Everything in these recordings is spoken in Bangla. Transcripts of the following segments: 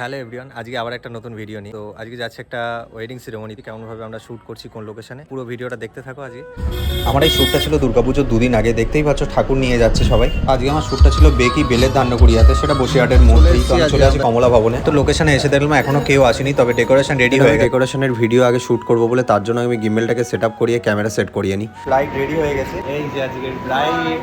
হ্যালো এভরিওয়ান, আজকে আবার একটা নতুন ভিডিও নিয়ে। তো আজকে যাচ্ছে একটা ওয়েডিং সেরেমনিতে, কেমনভাবে আমরা শ্যুট করছি, কোন লোকেশনে, পুরো ভিডিওটা দেখতে থাকো। আজকে আমার এই শ্যুটটা ছিল দুর্গাপুজোর দুদিন আগে। দেখতেই পাচ্ছ ঠাকুর নিয়ে যাচ্ছে সবাই। আজকে আমার শ্যুটটা ছিল বেকি বেলের ধান্যকুড়িয়াতে, সেটা বসিরহাটের মধ্যেই। তো আমি চলে আসি কমলা ভবনে। তো লোকেশনে এসে দেখলাম এখনো কেউ আসেনি, তবে ডেকোরেশন রেডি হয়ে গেছে। ডেকোরেশনের ভিডিও আগে শ্যুট করবো বলে তার জন্য আমি গিম্বেলটাকে সেট আপ করিয়ে ক্যামেরা সেট করিয়ে নিই। লাইট রেডি হয়ে গেছে, এই যে আজকের ব্রাইড।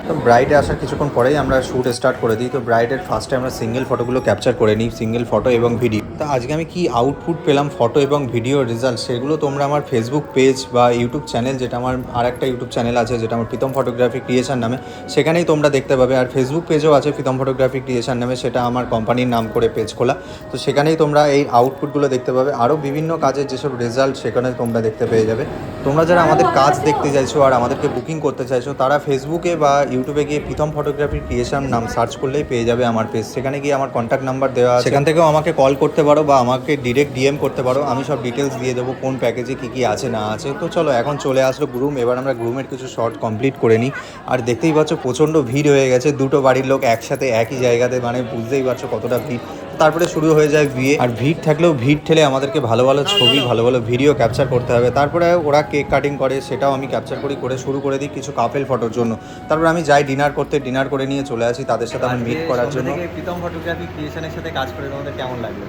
তো ব্রাইডে আসার কিছুক্ষণ পরেই আমরা শ্যুট স্টার্ট করে দিই। তো ব্রাইডের ফার্স্টে আমরা সিঙ্গেল ফটোগুলো ক্যাপচার করে নিই, সিঙ্গেল ফটো এবং ভিডিও। তো আজকে আমি কি আউটপুট পেলাম ফটো এবং ভিডিও রেজাল্ট, সেগুলো তোমরা আমার ফেসবুক পেজ বা ইউটিউব চ্যানেল, যেটা আমার আর একটা ইউটিউব চ্যানেল আছে যেটা আমার প্রীতম ফটোগ্রাফি ক্রিয়েশন নামে, সেখানেই তোমরা দেখতে পাবে। আর ফেসবুক পেজও আছে প্রীতম ফটোগ্রাফি ক্রিয়েশন নামে, সেটা আমার কোম্পানির নাম করে পেজ খোলা। তো সেখানেই তোমরা এই আউটপুটগুলো দেখতে পাবে। আরও বিভিন্ন কাজের যেসব রেজাল্ট সেখানে তোমরা দেখতে পেয়ে যাবে। তোমরা যারা আমাদের কাজ দেখতে চাইছো আর আমাদেরকে বুকিং করতে চাইছো, তারা ফেসবুকে বা ইউটিউবে গিয়ে প্রীতম ফটোগ্রাফি ক্রিয়েশন নাম সার্চ করলেই পেয়ে যাবে আমার পেজ। সেখানে গিয়ে আমার কন্ট্যাক্ট নাম্বার দেওয়া আছে, সেখান থেকেও আমাকে কল করতে পারো বা আমাকে ডিরেক্ট ডিএম করতে পারো। আমি সব ডিটেলস দিয়ে দেবো কোন প্যাকেজে কী কী আছে না আছে। তো চলো, এখন চলে আসলো গ্রুম। এবার আমরা গ্রুমের কিছু শর্ট কমপ্লিট করে নিই। আর দেখতেই পাচ্ছ প্রচণ্ড ভিড় হয়ে গেছে, দুটো বাড়ির লোক একসাথে একই জায়গাতে, মানে বুঝতেই পারছো কতটা ভিড়। তারপরে শুরু হয়ে যায় বিয়ে। আর ভিড় থাকলেও ভিড় ঠেলে আমাদেরকে ভালো ভালো ছবি, ভালো ভালো ভিডিও ক্যাপচার করতে হবে। তারপরে ওরা কেক কাটিং করে, সেটাও আমি ক্যাপচার করে শুরু করে দিই কিছু কাপেল ফটোর জন্য। তারপর আমি যাই ডিনার করতে, ডিনার করে নিয়ে চলে আসি তাদের সাথে আমি মিট করার জন্য। প্রীতম ফটোগ্রাফি ক্রিয়েশনের সাথে কাজ করে তোমাদের কেমন লাগলো?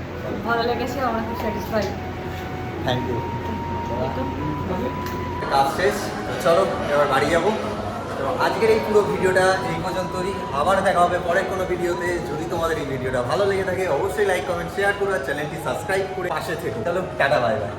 ভালো লেগেছে, আমরা খুব স্যাটিসফাইড। Thank you. কাজ শেষ, চলো এবার বাড়ি যাবো। তো আজকের এই পুরো ভিডিওটা এই পর্যন্তই। আবার দেখা হবে পরের কোনো ভিডিওতে। যদি তোমাদের এই ভিডিওটা ভালো লেগে থাকে, অবশ্যই লাইক কমেন্ট শেয়ার করো, আর চ্যানেলটি সাবস্ক্রাইব করে পাশে থেকো। চলো, টাটা, বাই বাই।